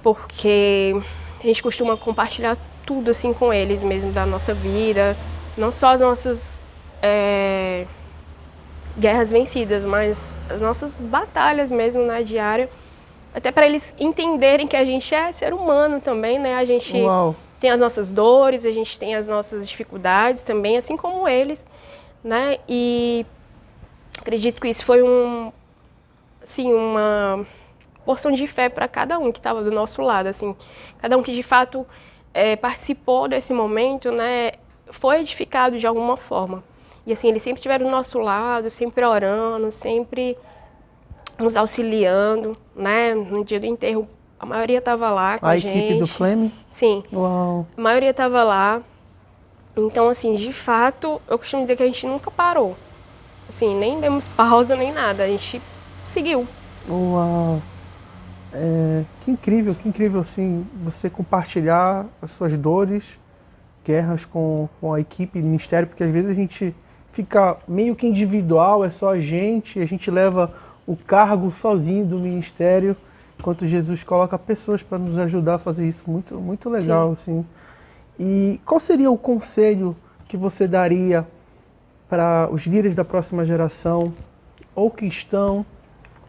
[SPEAKER 1] porque a gente costuma compartilhar tudo, assim, com eles mesmo, da nossa vida, não só as nossas guerras vencidas, mas as nossas batalhas mesmo na diária, até para eles entenderem que a gente é ser humano também, né, a gente
[SPEAKER 2] Uau.
[SPEAKER 1] tem as nossas dores, a gente tem as nossas dificuldades também, assim como eles, né, e acredito que isso foi uma porção de fé para cada um que estava do nosso lado, assim, cada um que de fato participou desse momento, né, foi edificado de alguma forma. E assim, eles sempre estiveram do nosso lado, sempre orando, sempre nos auxiliando, né? No dia do enterro, a maioria estava lá com a gente.
[SPEAKER 2] A equipe do Flame?
[SPEAKER 1] Sim.
[SPEAKER 2] Uau.
[SPEAKER 1] A maioria estava lá. Então, assim, de fato, eu costumo dizer que a gente nunca parou. Assim, nem demos pausa nem nada, a gente seguiu.
[SPEAKER 2] Uau. Que incrível, assim, você compartilhar as suas dores, guerras com a equipe do ministério, porque às vezes a gente fica meio que individual, é só a gente leva o cargo sozinho do ministério, enquanto Jesus coloca pessoas para nos ajudar a fazer isso. Muito, muito legal, assim. E qual seria o conselho que você daria para os líderes da próxima geração, ou que estão,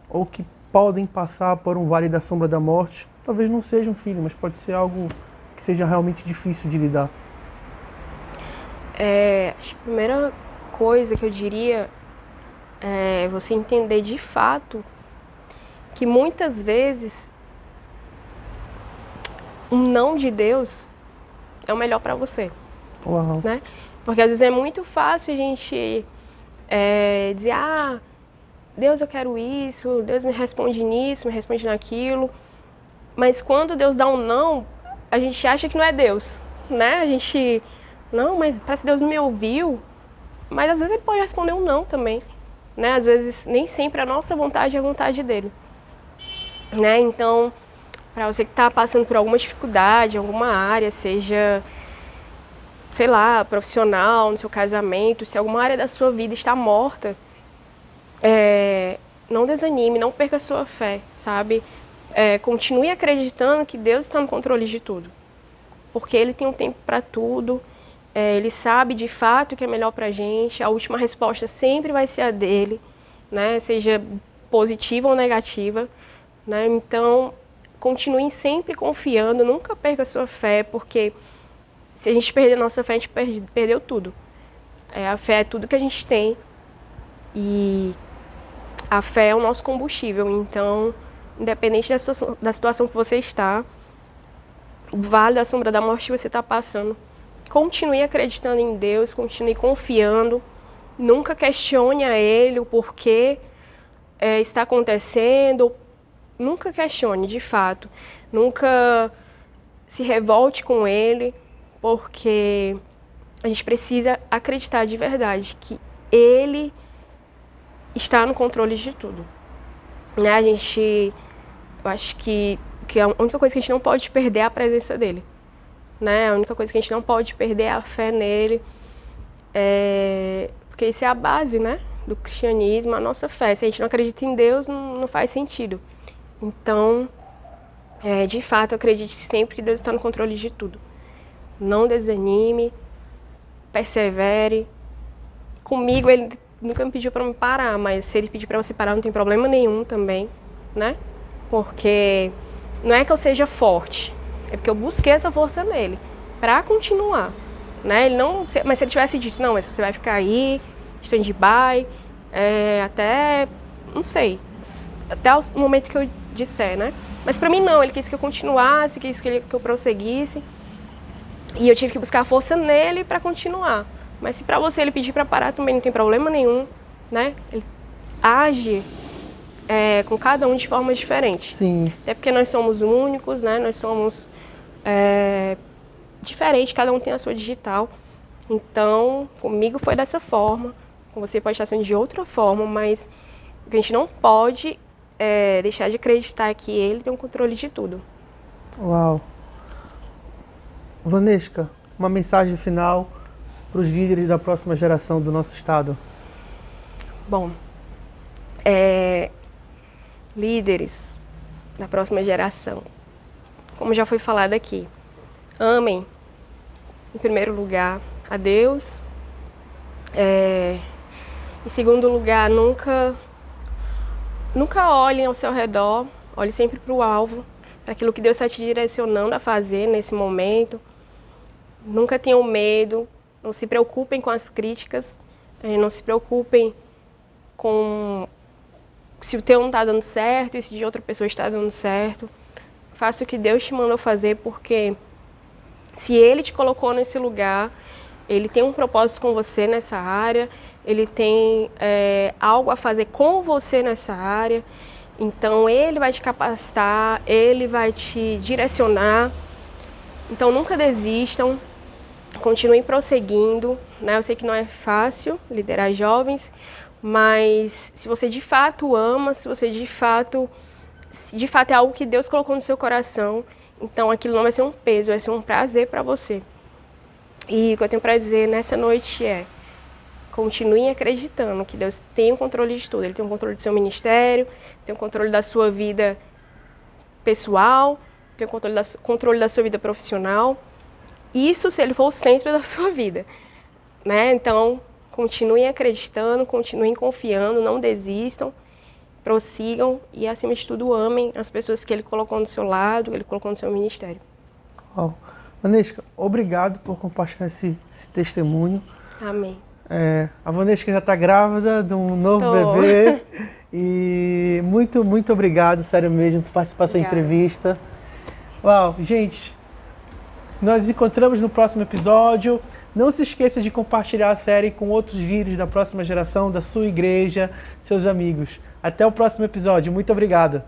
[SPEAKER 2] ou que podem passar por um vale da sombra da morte? Talvez não seja um filho, mas pode ser algo que seja realmente difícil de lidar.
[SPEAKER 1] Acho que a primeira coisa que eu diria é você entender de fato que muitas vezes um não de Deus é o melhor para você.
[SPEAKER 2] Uau.
[SPEAKER 1] Né? Porque às vezes é muito fácil a gente dizer, Deus, eu quero isso, Deus me responde nisso, me responde naquilo. Mas quando Deus dá um não, a gente acha que não é Deus, né? A gente, não, mas parece que Deus não me ouviu. Mas às vezes ele pode responder um não também, né? Às vezes nem sempre a nossa vontade é a vontade dele, né? Então, Para você que está passando por alguma dificuldade, em alguma área, seja, sei lá, profissional, no seu casamento, se alguma área da sua vida está morta, não desanime, não perca a sua fé, sabe? Continue acreditando que Deus está no controle de tudo. Porque Ele tem um tempo para tudo, Ele sabe de fato o que é melhor para a gente, a última resposta sempre vai ser a dele, né? Seja positiva ou negativa, né? Então, continue sempre confiando, nunca perca a sua fé, porque se a gente perder a nossa fé, a gente perdeu tudo. A fé é tudo que a gente tem e a fé é o nosso combustível. Então, independente da situação que você está, o vale da sombra da morte que você está passando, continue acreditando em Deus, continue confiando, nunca questione a Ele o porquê está acontecendo, nunca questione, de fato, nunca se revolte com Ele, porque a gente precisa acreditar de verdade que Ele está no controle de tudo. Né? Eu acho que a única coisa que a gente não pode perder é a presença dele. Né? A única coisa que a gente não pode perder é a fé nele, porque isso é a base, né, do cristianismo, a nossa fé. Se a gente não acredita em Deus, não faz sentido. Então, de fato, acredite sempre que Deus está no controle de tudo. Não desanime, persevere. Comigo, ele nunca me pediu para me parar, mas se ele pedir para você parar, não tem problema nenhum também, né? Porque não é que eu seja forte, é porque eu busquei essa força nele para continuar, né? Mas se ele tivesse dito, não, mas você vai ficar aí, stand-by, até, não sei, até o momento que eu disser, né? Mas para mim não, ele quis que eu continuasse, quis que eu prosseguisse, e eu tive que buscar força nele para continuar. Mas se para você ele pedir para parar, também não tem problema nenhum, né? Ele age com cada um de forma diferente.
[SPEAKER 2] Sim.
[SPEAKER 1] Até porque nós somos únicos, né? Nós somos diferentes, cada um tem a sua digital. Então, comigo foi dessa forma, com você pode estar sendo de outra forma, mas o que a gente não pode deixar de acreditar é que ele tem o controle de tudo.
[SPEAKER 2] Uau. Vanesca, uma mensagem final para os líderes da próxima geração do nosso estado.
[SPEAKER 1] Bom, líderes da próxima geração, como já foi falado aqui, amem, em primeiro lugar, a Deus. Em segundo lugar, nunca olhem ao seu redor, olhe sempre para o alvo, para aquilo que Deus está te direcionando a fazer nesse momento. Nunca tenham medo, não se preocupem com as críticas, não se preocupem com se o teu não está dando certo e se de outra pessoa está dando certo. Faça o que Deus te mandou fazer, porque se Ele te colocou nesse lugar, Ele tem um propósito com você nessa área, Ele tem algo a fazer com você nessa área. Então Ele vai te capacitar, Ele vai te direcionar. Então nunca desistam, continuem prosseguindo, né? Eu sei que não é fácil liderar jovens, mas se você de fato ama, se você de fato é algo que Deus colocou no seu coração, então aquilo não vai ser um peso, vai ser um prazer para você. E o que eu tenho para dizer nessa noite continuem acreditando que Deus tem o controle de tudo. Ele tem o controle do seu ministério, tem o controle da sua vida pessoal, tem o controle da sua vida profissional. Isso se Ele for o centro da sua vida, né? Então, continuem acreditando, continuem confiando, não desistam, prossigam e, acima de tudo, amem as pessoas que Ele colocou do seu lado, que Ele colocou no seu ministério.
[SPEAKER 2] Uau. Vanesca, obrigado por compartilhar esse testemunho.
[SPEAKER 1] Amém.
[SPEAKER 2] A Vanesca já está grávida de um novo bebê. E muito, muito obrigado, sério mesmo, por participar dessa entrevista. Uau, gente, nós nos encontramos no próximo episódio. Não se esqueça de compartilhar a série com outros líderes da próxima geração, da sua igreja, seus amigos. Até o próximo episódio. Muito obrigado.